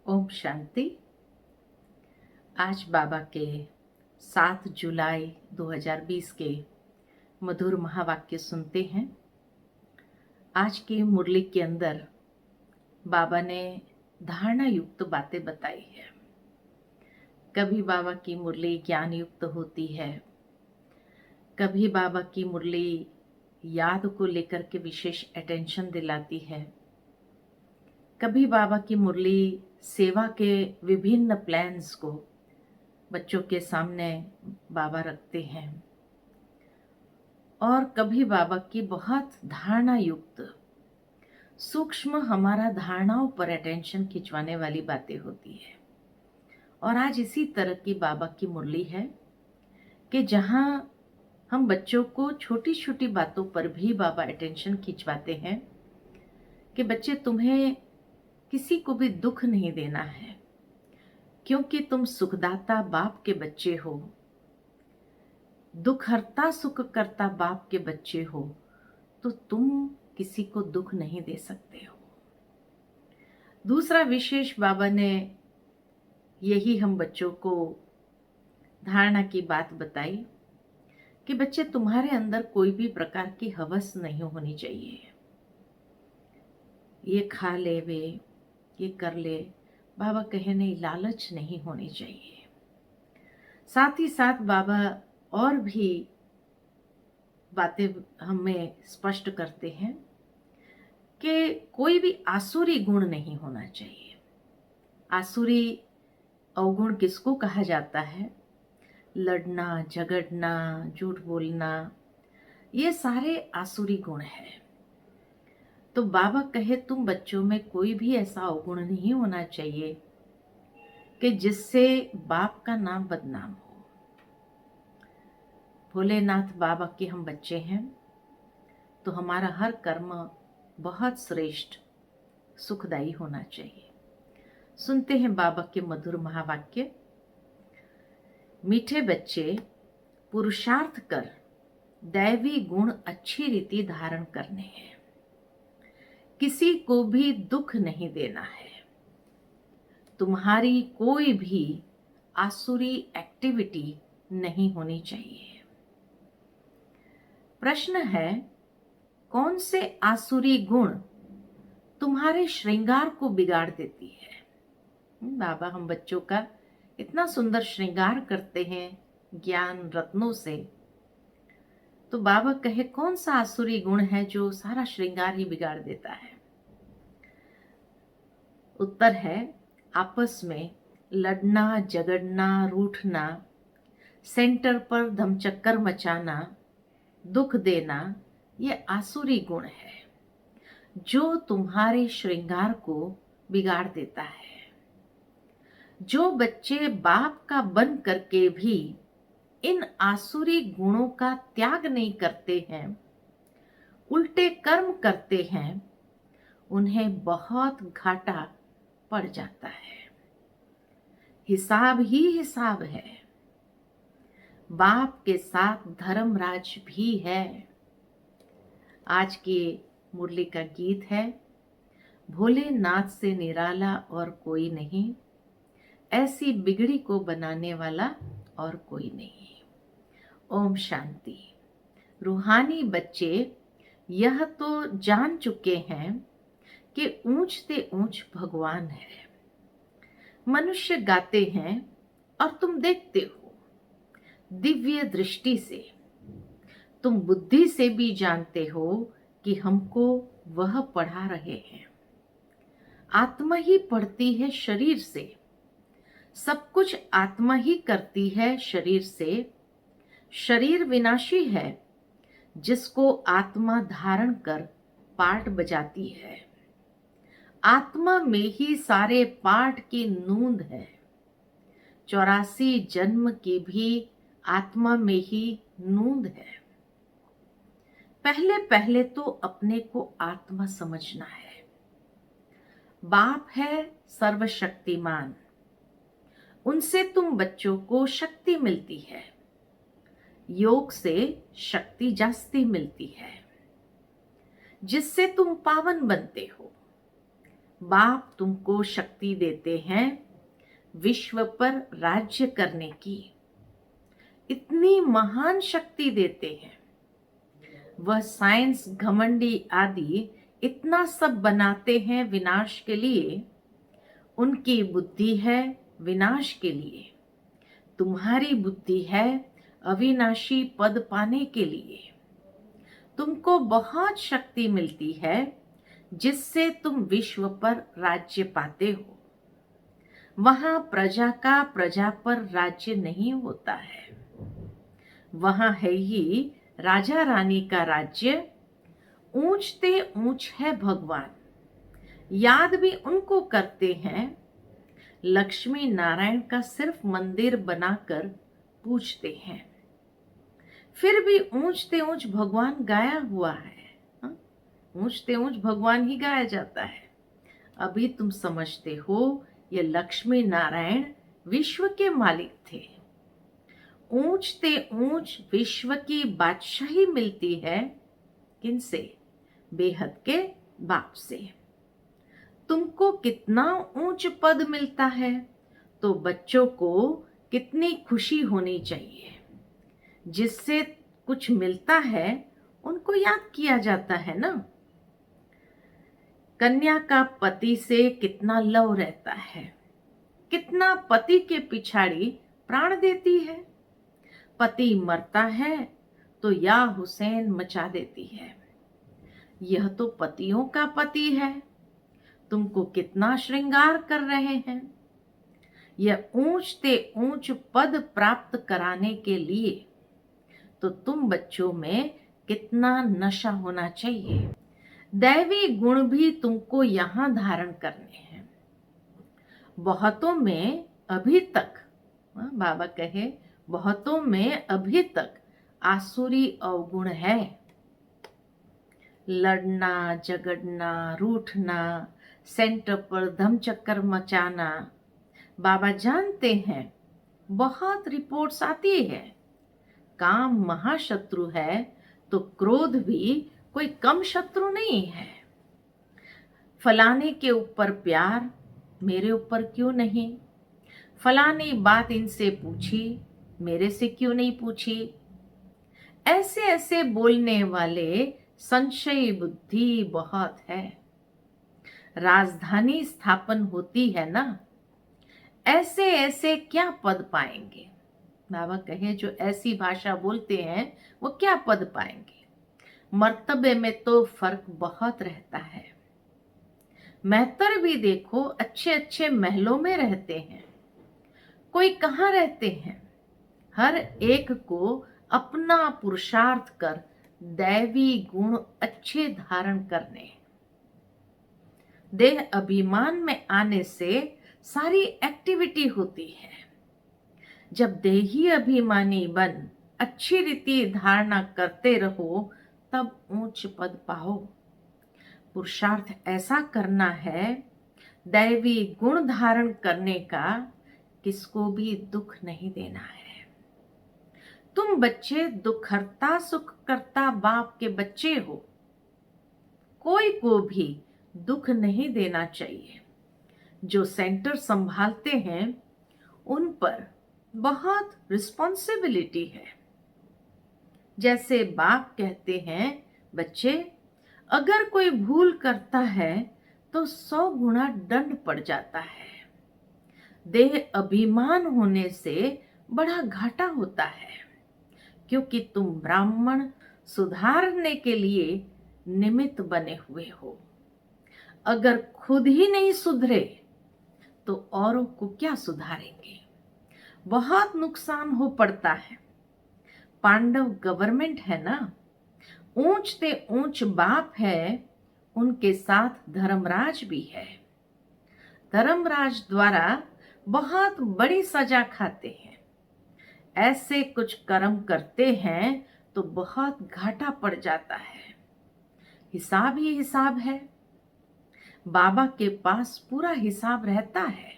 ओम शांति। आज बाबा के 7 जुलाई 2020 के मधुर महावाक्य सुनते हैं। आज की मुरली के अंदर बाबा ने धारणा युक्त बातें बताई है। कभी बाबा की मुरली ज्ञान युक्त होती है, कभी बाबा की मुरली याद को लेकर के विशेष अटेंशन दिलाती है, कभी बाबा की मुरली सेवा के विभिन्न प्लान्स को बच्चों के सामने बाबा रखते हैं, और कभी बाबा की बहुत धारणा युक्त सूक्ष्म हमारा धारणाओं पर अटेंशन खिंचवाने वाली बातें होती है। और आज इसी तरह की बाबा की मुरली है कि जहाँ हम बच्चों को छोटी छोटी बातों पर भी बाबा अटेंशन खिंचवाते हैं कि बच्चे, तुम्हें किसी को भी दुख नहीं देना है, क्योंकि तुम सुखदाता बाप के बच्चे हो, दुख हरता सुख करता बाप के बच्चे हो, तो तुम किसी को दुख नहीं दे सकते हो। दूसरा विशेष बाबा ने यही हम बच्चों को धारणा की बात बताई कि बच्चे, तुम्हारे अंदर कोई भी प्रकार की हवस नहीं होनी चाहिए। ये खा ले, वे ये कर ले, बाबा कहे नहीं, लालच नहीं होनी चाहिए। साथ ही साथ बाबा और भी बातें हमें स्पष्ट करते हैं कि कोई भी आसुरी गुण नहीं होना चाहिए। आसुरी अवगुण किसको कहा जाता है? लड़ना, झगड़ना, झूठ बोलना, ये सारे आसुरी गुण हैं। तो बाबा कहे तुम बच्चों में कोई भी ऐसा अवगुण नहीं होना चाहिए कि जिससे बाप का नाम बदनाम हो। भोलेनाथ बाबा के हम बच्चे हैं, तो हमारा हर कर्म बहुत श्रेष्ठ सुखदायी होना चाहिए। सुनते हैं बाबा के मधुर महावाक्य। मीठे बच्चे, पुरुषार्थ कर दैवी गुण अच्छी रीति धारण करने हैं, किसी को भी दुख नहीं देना है। तुम्हारी कोई भी आसुरी एक्टिविटी नहीं होनी चाहिए। प्रश्न है, कौन से आसुरी गुण तुम्हारे श्रृंगार को बिगाड़ देती है? बाबा हम बच्चों का इतना सुंदर श्रृंगार करते हैं ज्ञान रत्नों से, तो बाबा कहे कौन सा आसुरी गुण है जो सारा श्रृंगार ही बिगाड़ देता है? उत्तर है, आपस में लड़ना, झगड़ना, रूठना, सेंटर पर धमचक्कर मचाना, दुख देना, ये आसुरी गुण है जो तुम्हारे श्रृंगार को बिगाड़ देता है। जो बच्चे बाप का बन करके भी इन आसुरी गुणों का त्याग नहीं करते हैं, उल्टे कर्म करते हैं, उन्हें बहुत घाटा पड़ जाता है। हिसाब ही हिसाब है। बाप के साथ धर्मराज भी है। आज की मुरली का गीत है, भोलेनाथ से निराला और कोई नहीं, ऐसी बिगड़ी को बनाने वाला और कोई नहीं। ओम शांति। रूहानी बच्चे यह तो जान चुके हैं कि ऊंच से ऊंच भगवान है। मनुष्य गाते हैं और तुम देखते हो दिव्य दृष्टि से। तुम बुद्धि से भी जानते हो कि हमको वह पढ़ा रहे हैं। आत्मा ही पढ़ती है शरीर से, सब कुछ आत्मा ही करती है शरीर से। शरीर विनाशी है, जिसको आत्मा धारण कर पाठ बजाती है। आत्मा में ही सारे पाठ की नूंद है। 84 जन्म की भी आत्मा में ही नूंद है। पहले पहले तो अपने को आत्मा समझना है। बाप है सर्वशक्तिमान, उनसे तुम बच्चों को शक्ति मिलती है। योग से शक्ति जास्ती मिलती है, जिससे तुम पावन बनते हो। बाप तुमको शक्ति देते हैं विश्व पर राज्य करने की। इतनी महान शक्ति देते हैं। वह साइंस घमंडी आदि इतना सब बनाते हैं विनाश के लिए। उनकी बुद्धि है विनाश के लिए, तुम्हारी बुद्धि है अविनाशी पद पाने के लिए। तुमको बहुत शक्ति मिलती है जिससे तुम विश्व पर राज्य पाते हो। वहां प्रजा का प्रजा पर राज्य नहीं होता है, वहां है ही राजा रानी का राज्य। ऊंचते ऊंच है भगवान, याद भी उनको करते हैं। लक्ष्मी नारायण का सिर्फ मंदिर बनाकर पूजते हैं, फिर भी ऊंचते ऊंच भगवान गाया हुआ है। ऊंचते ऊंच भगवान ही गाया जाता है। अभी तुम समझते हो ये लक्ष्मी नारायण विश्व के मालिक थे। ऊंचते ऊंच विश्व की बादशाही मिलती है किनसे? बेहद के बाप से। तुमको कितना ऊंच पद मिलता है तो बच्चों को कितनी खुशी होनी चाहिए। जिससे कुछ मिलता है उनको याद किया जाता है ना। कन्या का पति से कितना लव रहता है, कितना पति के पिछाड़ी प्राण देती है। पति मरता है तो या हुसैन मचा देती है। यह तो पतियों का पति है, तुमको कितना श्रृंगार कर रहे हैं। यह ऊंचते ऊंच पद प्राप्त कराने के लिए तो तुम बच्चों में कितना नशा होना चाहिए। दैवी गुण भी तुमको यहां धारण करने हैं। बहुतों में अभी तक, बाबा कहे बहुतों में अभी तक आसुरी अवगुण है। लड़ना, झगड़ना, रूठना, सेंटर पर धमचक्कर मचाना। बाबा जानते हैं, बहुत रिपोर्ट्स आती है। काम महाशत्रु है तो क्रोध भी कोई कम शत्रु नहीं है। फलाने के ऊपर प्यार, मेरे ऊपर क्यों नहीं? फलानी बात इनसे पूछी, मेरे से क्यों नहीं पूछी? ऐसे ऐसे बोलने वाले संशयी बुद्धि बहुत है। राजधानी स्थापन होती है ना, ऐसे ऐसे क्या पद पाएंगे? बाबा कहे जो ऐसी भाषा बोलते हैं वो क्या पद पाएंगे? मर्तबे में तो फर्क बहुत रहता है। मेहतर भी देखो अच्छे अच्छे महलों में रहते हैं, कोई कहाँ रहते हैं। हर एक को अपना पुरुषार्थ कर दैवी गुण अच्छे धारण करने। देह अभिमान में आने से सारी एक्टिविटी होती है। जब देही अभिमानी बन अच्छी रीति धारणा करते रहो तब ऊंच पद पाओ। पुरुषार्थ ऐसा करना है दैवी गुण धारण करने का, किसको भी दुख नहीं देना है। तुम बच्चे दुखहर्ता सुख करता बाप के बच्चे हो, कोई को भी दुख नहीं देना चाहिए। जो सेंटर संभालते हैं उन पर बहुत रिस्पॉन्सिबिलिटी है। जैसे बाप कहते हैं, बच्चे अगर कोई भूल करता है तो 100 गुना दंड पड़ जाता है। देह अभिमान होने से बड़ा घाटा होता है, क्योंकि तुम ब्राह्मण सुधारने के लिए निमित्त बने हुए हो। अगर खुद ही नहीं सुधरे तो औरों को क्या सुधारेंगे? बहुत नुकसान हो पड़ता है। पांडव गवर्नमेंट है ना, ऊंचते ऊंच बाप है, उनके साथ धर्मराज भी है। धर्मराज द्वारा बहुत बड़ी सजा खाते हैं। ऐसे कुछ कर्म करते हैं तो बहुत घाटा पड़ जाता है। हिसाब ही हिसाब है। बाबा के पास पूरा हिसाब रहता है।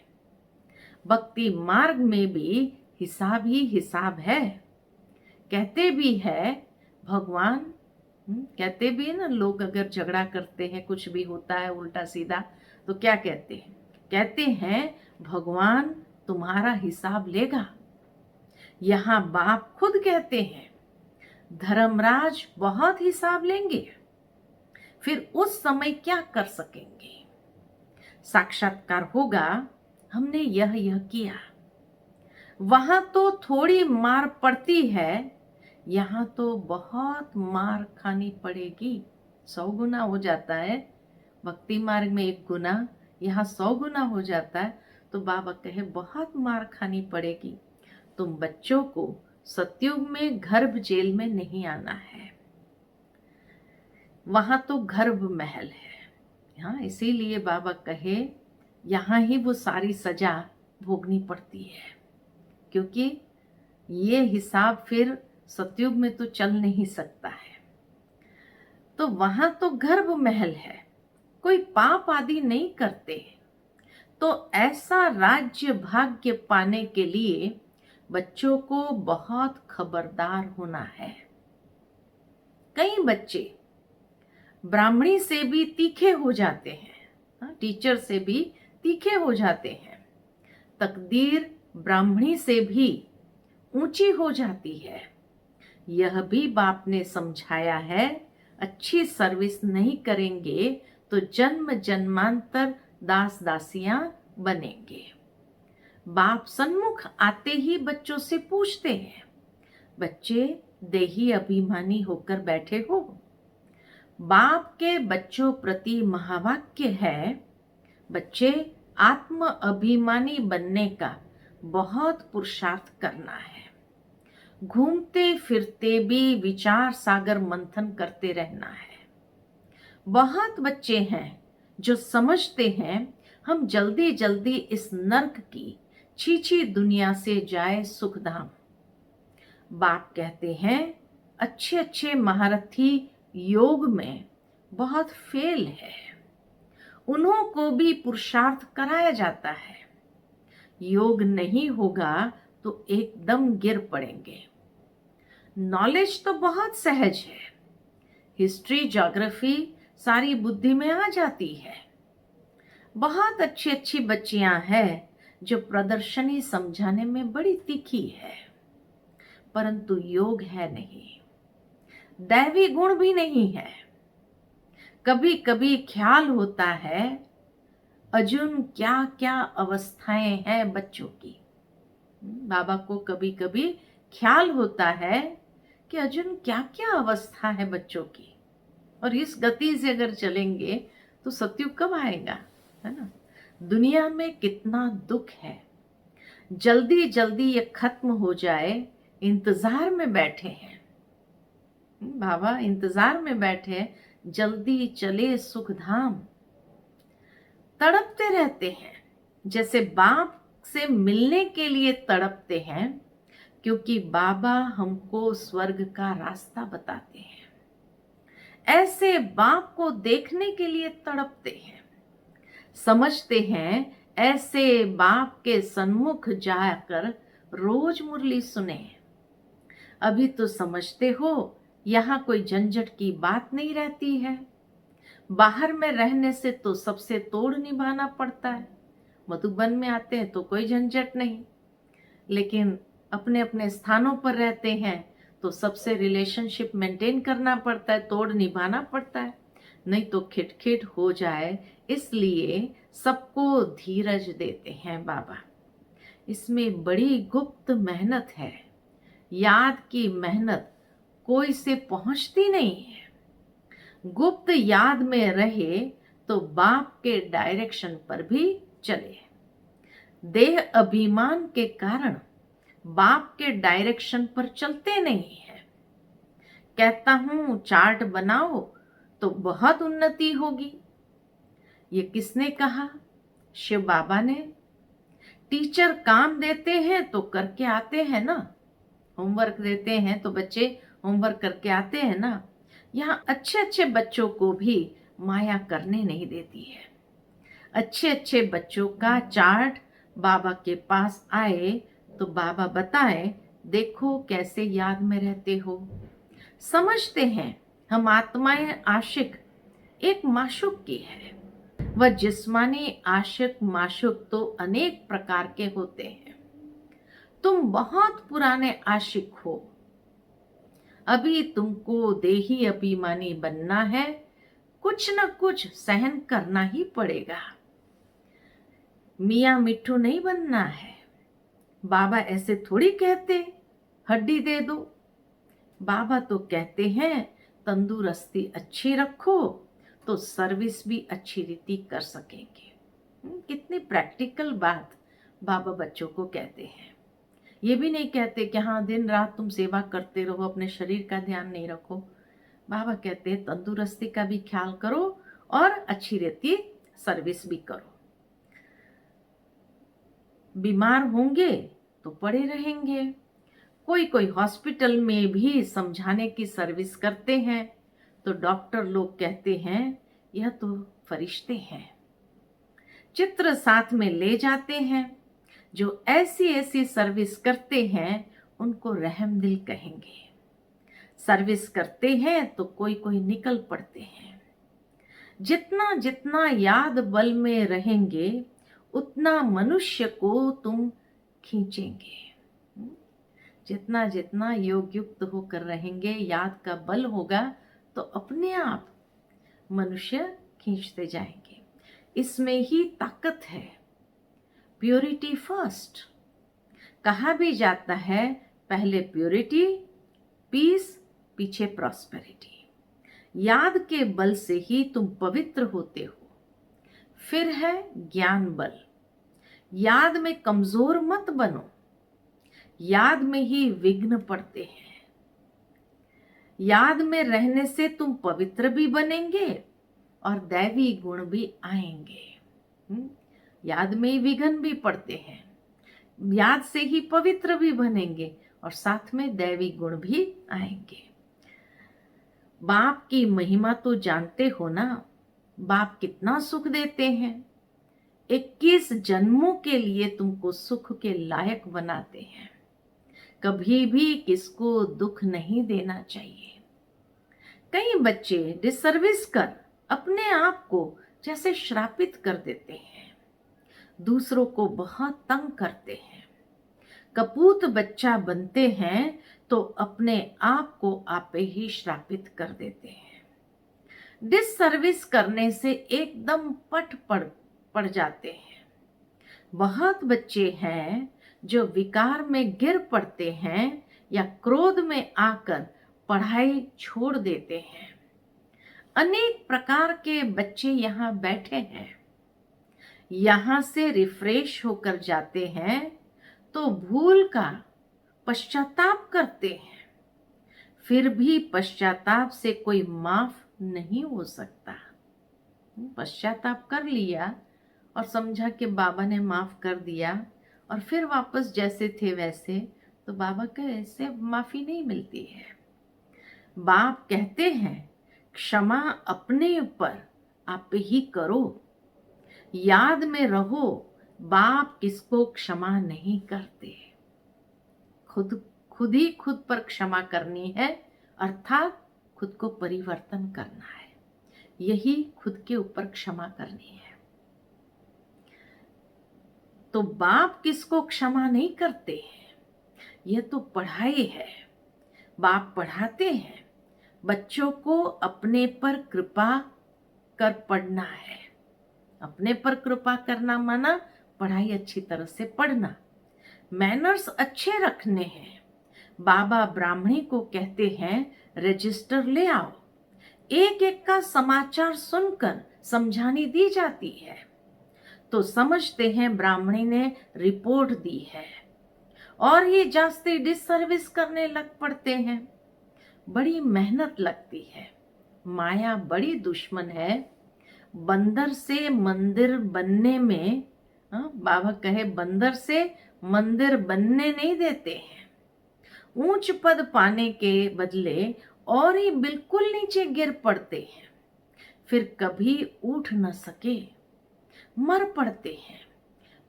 भक्ति मार्ग में भी हिसाब ही हिसाब है। कहते भी है भगवान, कहते भी है ना लोग, अगर झगड़ा करते हैं कुछ भी होता है उल्टा सीधा तो क्या कहते हैं? कहते हैं भगवान तुम्हारा हिसाब लेगा। यहाँ बाप खुद कहते हैं धर्मराज बहुत हिसाब लेंगे, फिर उस समय क्या कर सकेंगे? साक्षात्कार होगा, हमने यह किया। वहां तो थोड़ी मार पड़ती है, यहाँ तो बहुत मार खानी पड़ेगी। 100 गुना हो जाता है। भक्ति मार्ग में 1 गुना, यहाँ 100 गुना हो जाता है। तो बाबा कहे बहुत मार खानी पड़ेगी। तुम बच्चों को सतयुग में गर्भ जेल में नहीं आना है, वहां तो गर्भ महल है। हाँ, इसीलिए बाबा कहे यहाँ ही वो सारी सजा भोगनी पड़ती है, क्योंकि ये हिसाब फिर सतयुग में तो चल नहीं सकता है। तो वहां तो गर्भ महल है, कोई पाप आदि नहीं करते। तो ऐसा राज्य भाग्य पाने के लिए बच्चों को बहुत खबरदार होना है। कई बच्चे ब्राह्मणी से भी तीखे हो जाते हैं, टीचर से भी तीखे हो जाते हैं। तकदीर ब्राह्मणी से भी ऊंची हो जाती है। यह भी बाप ने समझाया है, अच्छी सर्विस नहीं करेंगे तो जन्म जन्मांतर दास दासियां बनेंगे। बाप सन्मुख आते ही बच्चों से पूछते हैं, बच्चे देही अभिमानी होकर बैठे हो? बाप के बच्चों प्रति महावाक्य है, बच्चे आत्म अभिमानी बनने का बहुत पुरुषार्थ करना है। घूमते फिरते भी विचार सागर मंथन करते रहना है। बहुत बच्चे हैं जो समझते हैं हम जल्दी जल्दी इस नर्क की छीछी दुनिया से जाए सुखधाम। बाप कहते हैं अच्छे अच्छे महारथी योग में बहुत फेल है, उन्हों को भी पुरुषार्थ कराया जाता है। योग नहीं होगा तो एकदम गिर पड़ेंगे। नॉलेज तो बहुत सहज है, हिस्ट्री ज्योग्राफी सारी बुद्धि में आ जाती है। बहुत अच्छी अच्छी बच्चियां हैं जो प्रदर्शनी समझाने में बड़ी तीखी है, परंतु योग है नहीं, दैवी गुण भी नहीं है। कभी कभी ख्याल होता है अर्जुन क्या क्या अवस्थाएं हैं बच्चों की। बाबा को कभी कभी ख्याल होता है कि अर्जुन क्या क्या अवस्था है बच्चों की, और इस गति से अगर चलेंगे तो सतयुग कब आएगा, है ना। दुनिया में कितना दुख है, जल्दी जल्दी ये खत्म हो जाए, इंतजार में बैठे हैं। बाबा इंतजार में बैठे, जल्दी चले सुखधाम। तड़पते रहते हैं, जैसे बाप से मिलने के लिए तड़पते हैं, क्योंकि बाबा हमको स्वर्ग का रास्ता बताते हैं। ऐसे बाप को देखने के लिए तड़पते हैं, समझते हैं ऐसे बाप के सन्मुख जाकर रोज मुरली सुने। अभी तो समझते हो यहाँ कोई झंझट की बात नहीं रहती है। बाहर में रहने से तो सबसे तोड़ निभाना पड़ता है, मधुबन में आते हैं तो कोई झंझट नहीं, लेकिन अपने अपने स्थानों पर रहते हैं तो सबसे रिलेशनशिप मेंटेन करना पड़ता है, तोड़ निभाना पड़ता है, नहीं तो खिटखिट हो जाए। इसलिए सबको धीरज देते हैं बाबा। इसमें बड़ी गुप्त मेहनत है, याद की मेहनत कोई से पहुंचती नहीं है। गुप्त याद में रहे तो बाप के डायरेक्शन पर भी चले। देह अभिमान के कारण बाप के डायरेक्शन पर चलते नहीं है। कहता हूं चार्ट बनाओ तो बहुत उन्नति होगी, ये किसने कहा? शिव बाबा ने। टीचर काम देते हैं तो करके आते हैं ना, होमवर्क देते हैं तो बच्चे होमवर्क करके आते हैं ना। यहाँ अच्छे अच्छे बच्चों को भी माया करने नहीं देती है। अच्छे अच्छे बच्चों का चार्ट बाबा के पास आए तो बाबा बताए, देखो कैसे याद में रहते हो। समझते हैं हम आत्माएं आशिक एक माशूक की है, वह जिस्मानी आशिक माशुक तो अनेक प्रकार के होते हैं। तुम बहुत पुराने आशिक हो, अभी तुमको देही अभिमानी बनना है, कुछ न कुछ सहन करना ही पड़ेगा। मियाँ मिट्ठू नहीं बनना है। बाबा ऐसे थोड़ी कहते हड्डी दे दो। बाबा तो कहते हैं तंदुरुस्ती अच्छी रखो तो सर्विस भी अच्छी रीति कर सकेंगे। कितनी प्रैक्टिकल बात बाबा बच्चों को कहते हैं। ये भी नहीं कहते कि हाँ दिन रात तुम सेवा करते रहो, अपने शरीर का ध्यान नहीं रखो। बाबा कहते हैं तंदुरुस्ती का भी ख्याल करो और अच्छी रीति सर्विस भी करो। बीमार होंगे तो पड़े रहेंगे। कोई कोई हॉस्पिटल में भी समझाने की सर्विस करते हैं तो डॉक्टर लोग कहते हैं यह तो फरिश्ते हैं। चित्र साथ में ले जाते हैं। जो ऐसी ऐसी सर्विस करते हैं उनको रहम दिल कहेंगे। सर्विस करते हैं तो कोई कोई निकल पड़ते हैं। जितना जितना याद बल में रहेंगे उतना मनुष्य को तुम खींचेंगे। जितना जितना योग युक्त होकर रहेंगे, याद का बल होगा तो अपने आप मनुष्य खींचते जाएंगे। इसमें ही ताकत है। प्योरिटी फर्स्ट कहा भी जाता है, पहले प्योरिटी, पीस, पीछे प्रॉस्पेरिटी। याद के बल से ही तुम पवित्र होते हो। फिर है ज्ञान बल। याद में कमजोर मत बनो। याद में ही विघ्न पड़ते हैं। याद में रहने से तुम पवित्र भी बनेंगे और दैवी गुण भी आएंगे। याद में ही विघ्न भी पड़ते हैं। याद से ही पवित्र भी बनेंगे और साथ में दैवी गुण भी आएंगे। बाप की महिमा तो जानते हो ना। बाप कितना सुख देते हैं। 21 जन्मों के लिए तुमको सुख के लायक बनाते हैं। कभी भी किसको दुख नहीं देना चाहिए। कई बच्चे डिसर्विस कर अपने आप को जैसे श्रापित कर देते हैं। दूसरों को बहुत तंग करते हैं। कपूत बच्चा बनते हैं तो अपने आप को आप ही श्रापित कर देते हैं। डिसर्विस करने से एकदम पट पड़ जाते हैं। बहुत बच्चे हैं जो विकार में गिर पड़ते हैं या क्रोध में आकर पढ़ाई छोड़ देते हैं। अनेक प्रकार के बच्चे यहाँ बैठे हैं। यहाँ से रिफ्रेश होकर जाते हैं तो भूल का पश्चाताप करते हैं। फिर भी पश्चाताप से कोई माफ नहीं हो सकता। पश्चाताप कर लिया और समझा कि बाबा ने माफ कर दिया और फिर वापस जैसे थे वैसे, तो बाबा के ऐसे माफी नहीं मिलती है। बाप कहते हैं क्षमा अपने ऊपर आप ही करो। याद में रहो बाप किसको क्षमा नहीं करते। खुद ही खुद पर क्षमा करनी है, अर्थात खुद को परिवर्तन करना है। यही खुद के ऊपर क्षमा करनी है। तो बाप किसको क्षमा नहीं करते हैं, यह तो पढ़ाई है। बाप पढ़ाते हैं बच्चों को अपने पर कृपा कर पढ़ना है। अपने पर कृपा करना माना पढ़ाई अच्छी तरह से पढ़ना, मैनर्स अच्छे रखने हैं। बाबा ब्राह्मणी को कहते हैं रजिस्टर ले आओ। एक एक का समाचार सुनकर समझानी दी जाती है तो समझते हैं ब्राह्मणी ने रिपोर्ट दी है और ये जास्ती डिसर्विस करने लग पड़ते हैं। बड़ी मेहनत लगती है। माया बड़ी दुश्मन है। बंदर से मंदिर बनने में बाबा कहे बंदर से मंदिर बनने नहीं देते हैं। ऊंच पद पाने के बदले और ही बिल्कुल नीचे गिर पड़ते हैं। फिर कभी उठ न सके मर पड़ते हैं।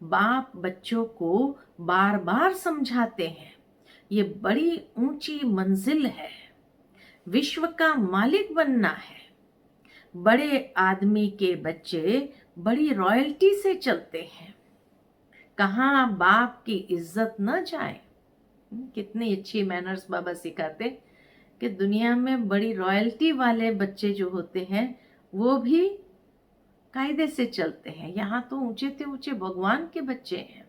बाप बच्चों को बार बार समझाते हैं ये बड़ी ऊंची मंजिल है, विश्व का मालिक बनना है। बड़े आदमी के बच्चे बड़ी रॉयल्टी से चलते हैं। कहाँ बाप की इज्जत न जाए। कितनी अच्छी मैनर्स बाबा सिखाते कि दुनिया में बड़ी रॉयल्टी वाले बच्चे जो होते हैं वो भी कायदे से चलते हैं। यहाँ तो ऊंचे से ऊंचे भगवान के बच्चे हैं।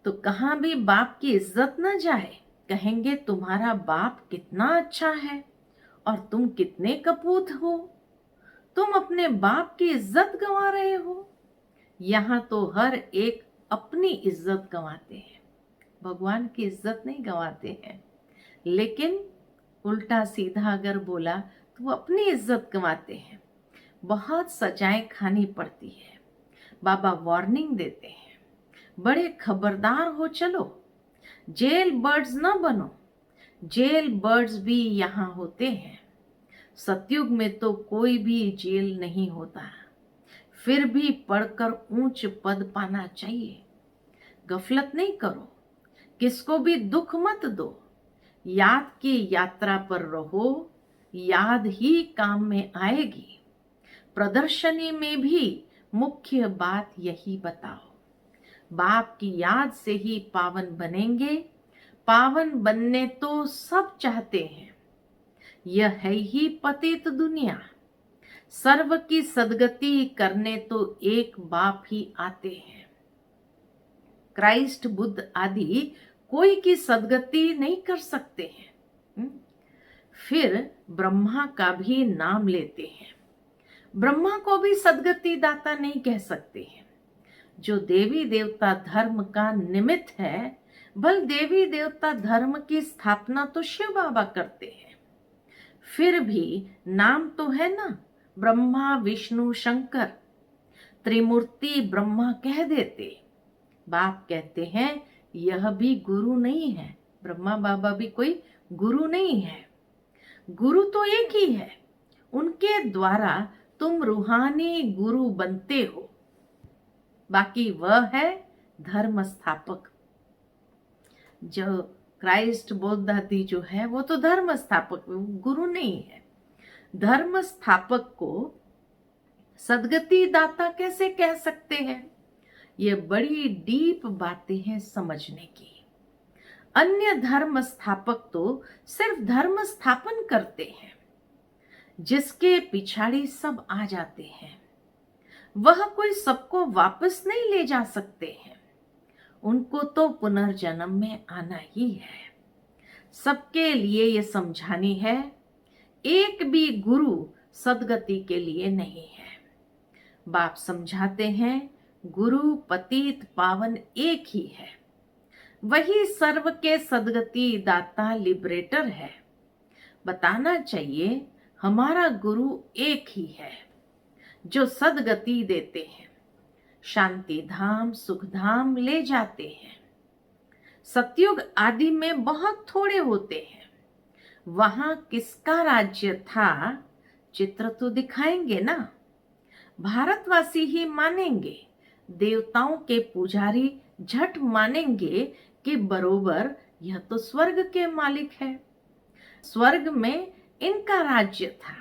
तो कहाँ भी बाप की इज्जत न जाए। कहेंगे तुम्हारा बाप कितना अच्छा है और तुम कितने कपूत हो, तुम अपने बाप की इज्जत गंवा रहे हो। यहाँ तो हर एक अपनी इज्जत गंवाते हैं, भगवान की इज्जत नहीं गंवाते हैं। लेकिन उल्टा सीधा अगर बोला तो वो अपनी इज्जत गंवाते हैं। बहुत सजाएं खानी पड़ती है। बाबा वार्निंग देते हैं, बड़े खबरदार हो चलो, जेल बर्ड्स न बनो। जेल बर्ड्स भी यहाँ होते हैं। सतयुग में तो कोई भी जेल नहीं होता, फिर भी पढ़कर ऊंच पद पाना चाहिए। गफलत नहीं करो, किसको भी दुख मत दो। याद की यात्रा पर रहो, याद ही काम में आएगी। प्रदर्शनी में भी मुख्य बात यही बताओ, बाप की याद से ही पावन बनेंगे। पावन बनने तो सब चाहते हैं, यह है ही पतित दुनिया। सर्व की सदगति करने तो एक बाप ही आते हैं। क्राइस्ट, बुद्ध आदि कोई की सदगति नहीं कर सकते हैं। फिर ब्रह्मा का भी नाम लेते हैं। ब्रह्मा को भी सदगति दाता नहीं कह सकते हैं। जो देवी देवता धर्म का निमित्त है, बल देवी देवता धर्म की स्थापना तो शिव बाबा करते हैं। फिर भी नाम तो है ना, ब्रह्मा विष्णु शंकर, त्रिमूर्ति ब्रह्मा कह देते। बाप कहते हैं यह भी गुरु नहीं है। ब्रह्मा बाबा भी कोई गुरु नहीं है। गुरु तो एक ही है, उनके द्वारा तुम रूहानी गुरु बनते हो। बाकी वह है धर्म स्थापक। जो क्राइस्ट बुद्ध आदि जो है वो तो धर्म स्थापक, गुरु नहीं है। धर्म स्थापक को सदगति दाता कैसे कह सकते हैं? ये बड़ी डीप बातें हैं समझने की। अन्य धर्म स्थापक तो सिर्फ धर्म स्थापन करते हैं, जिसके पिछाड़ी सब आ जाते हैं। वह कोई सबको वापस नहीं ले जा सकते हैं। उनको तो पुनर्जन्म में आना ही है। सबके लिए ये समझानी है, एक भी गुरु सदगति के लिए नहीं है। बाप समझाते हैं गुरु पतित पावन एक ही है। वही सर्व के सदगति दाता लिबरेटर है। बताना चाहिए हमारा गुरु एक ही है जो सदगति देते हैं, शांति धाम सुख धाम ले जाते हैं। सतयुग आदि में बहुत थोड़े होते हैं। वहां किसका राज्य था, चित्र तो दिखाएंगे ना। भारतवासी ही मानेंगे, देवताओं के पुजारी झट मानेंगे कि बरोबर यह तो स्वर्ग के मालिक है, स्वर्ग में इनका राज्य था।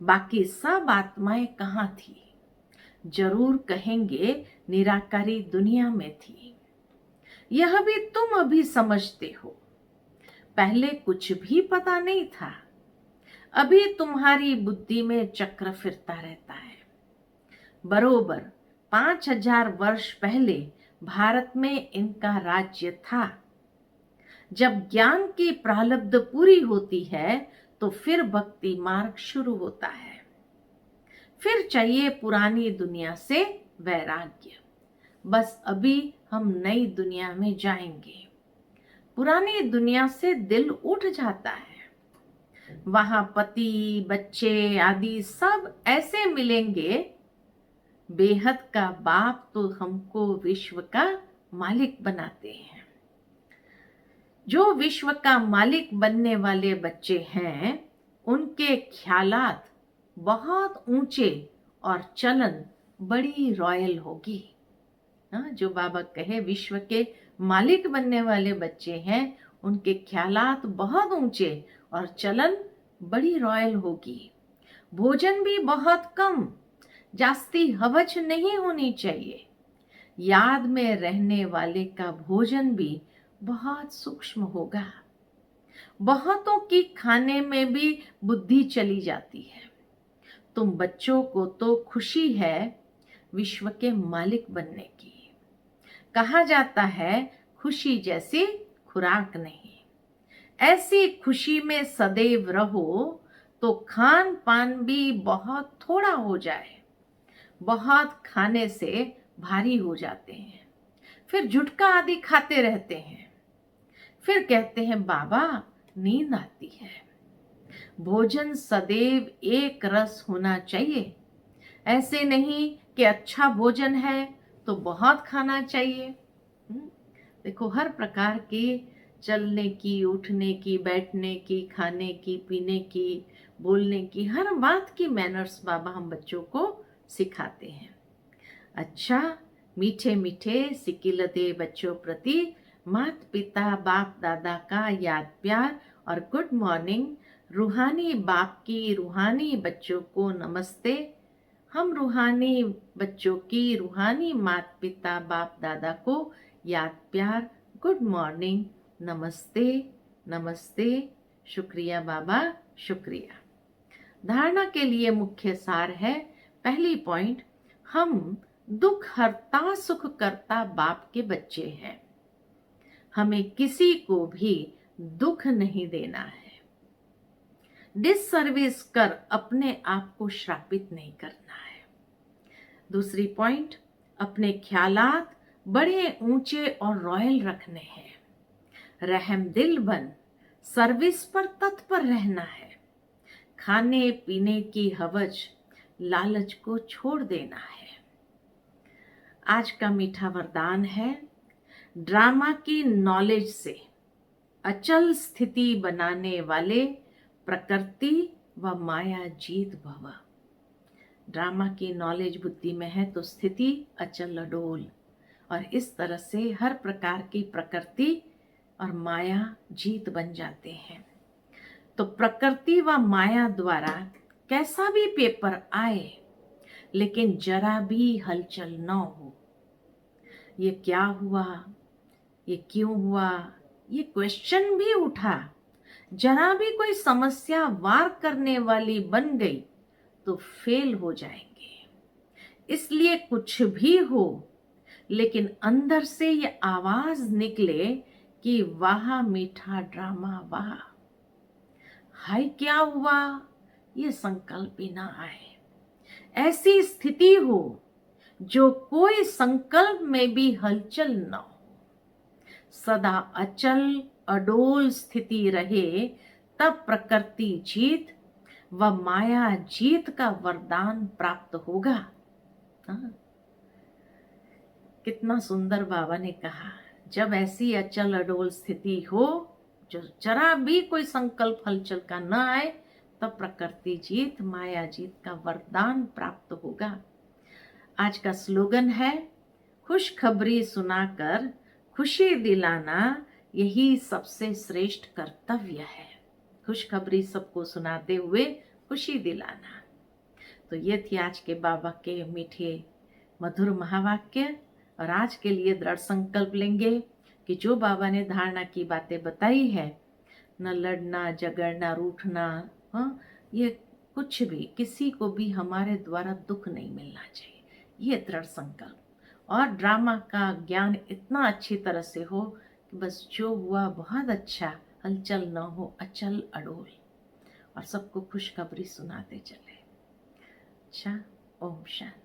बाकी सब आत्माएं कहाँ थी? जरूर कहेंगे निराकारी दुनिया में थी। यह भी तुम अभी समझते हो, पहले कुछ भी पता नहीं था। अभी तुम्हारी बुद्धि में चक्र फिरता रहता है। बरोबर 5000 वर्ष पहले भारत में इनका राज्य था। जब ज्ञान की प्रारब्ध पूरी होती है तो फिर भक्ति मार्ग शुरू होता है। फिर चाहिए पुरानी दुनिया से वैराग्य। बस अभी हम नई दुनिया में जाएंगे। पुरानी दुनिया से दिल उठ जाता है। वहां पति बच्चे आदि सब ऐसे मिलेंगे। बेहद का बाप तो हमको विश्व का मालिक बनाते हैं। जो विश्व का मालिक बनने वाले बच्चे हैं, उनके ख्यालात बहुत ऊंचे और चलन बड़ी रॉयल होगी। जो बाबा कहे विश्व के मालिक बनने वाले बच्चे हैं, उनके ख्यालात बहुत ऊंचे और चलन बड़ी रॉयल होगी। भोजन भी बहुत कम, जास्ती हवच नहीं होनी चाहिए। याद में रहने वाले का भोजन भी बहुत सूक्ष्म होगा। बहुतों की खाने में भी बुद्धि चली जाती है। तुम बच्चों को तो खुशी है विश्व के मालिक बनने की। कहा जाता है खुशी जैसी खुराक नहीं। ऐसी खुशी में सदैव रहो तो खान पान भी बहुत थोड़ा हो जाए। बहुत खाने से भारी हो जाते हैं, फिर झुटका आदि खाते रहते हैं, फिर कहते हैं बाबा नींद आती है। भोजन सदैव एक रस होना चाहिए। ऐसे नहीं कि अच्छा भोजन है तो बहुत खाना चाहिए। देखो, हर प्रकार की चलने की, उठने की, बैठने की, खाने की, पीने की, बोलने की, हर बात की मैनर्स बाबा हम बच्चों को सिखाते हैं। अच्छा, मीठे मीठे सिकिलते बच्चों प्रति माता पिता बाप दादा का याद प्यार और गुड मॉर्निंग। रूहानी बाप की रूहानी बच्चों को नमस्ते। हम रूहानी बच्चों की रूहानी माता पिता बाप दादा को याद प्यार, गुड मॉर्निंग, नमस्ते नमस्ते। शुक्रिया बाबा, शुक्रिया। धारणा के लिए मुख्य सार है, पहली पॉइंट, हम दुख हरता सुख करता बाप के बच्चे हैं। हमें किसी को भी दुख नहीं देना है। डिससर्विस कर अपने आप को श्रापित नहीं करना है। दूसरी पॉइंट, अपने ख्यालात बड़े ऊंचे और रॉयल रखने हैं। रहम दिल बन सर्विस पर तत्पर रहना है। खाने पीने की हवज लालच को छोड़ देना है। आज का मीठा वरदान है, ड्रामा की नॉलेज से अचल स्थिति बनाने वाले प्रकृति व माया जीत भव। ड्रामा की नॉलेज बुद्धि में है तो स्थिति अचल अडोल, और इस तरह से हर प्रकार की प्रकृति और माया जीत बन जाते हैं। तो प्रकृति व माया द्वारा कैसा भी पेपर आए, लेकिन जरा भी हलचल न हो। ये क्या हुआ, ये क्यों हुआ, ये क्वेश्चन भी उठा, जरा भी कोई समस्या वार करने वाली बन गई तो फेल हो जाएंगे। इसलिए कुछ भी हो, लेकिन अंदर से ये आवाज निकले कि वाह मीठा ड्रामा वाह। हाय क्या हुआ, ये संकल्प ही ना आए। ऐसी स्थिति हो जो कोई संकल्प में भी हलचल न हो, सदा अचल अडोल स्थिति रहे, तब प्रकृति जीत व माया जीत का वरदान प्राप्त होगा। कितना सुंदर बाबा ने कहा, जब ऐसी अचल अडोल स्थिति हो, जो जरा भी कोई संकल्प हलचल का न आए, तब प्रकृति जीत माया जीत का वरदान प्राप्त होगा। आज का स्लोगन है, खुशखबरी सुनाकर खुशी दिलाना यही सबसे श्रेष्ठ कर्तव्य है। खुशखबरी सबको सुनाते हुए खुशी दिलाना। तो ये थी आज के बाबा के मीठे मधुर महावाक्य। और आज के लिए दृढ़ संकल्प लेंगे कि जो बाबा ने धारणा की बातें बताई है, न लड़ना झगड़ना रूठना, ये कुछ भी, किसी को भी हमारे द्वारा दुख नहीं मिलना चाहिए, ये दृढ़ संकल्प। और ड्रामा का ज्ञान इतना अच्छी तरह से हो कि बस जो हुआ बहुत अच्छा, हलचल न हो, अचल अडोल, और सबको खुशखबरी सुनाते चले। अच्छा, ओम शांति।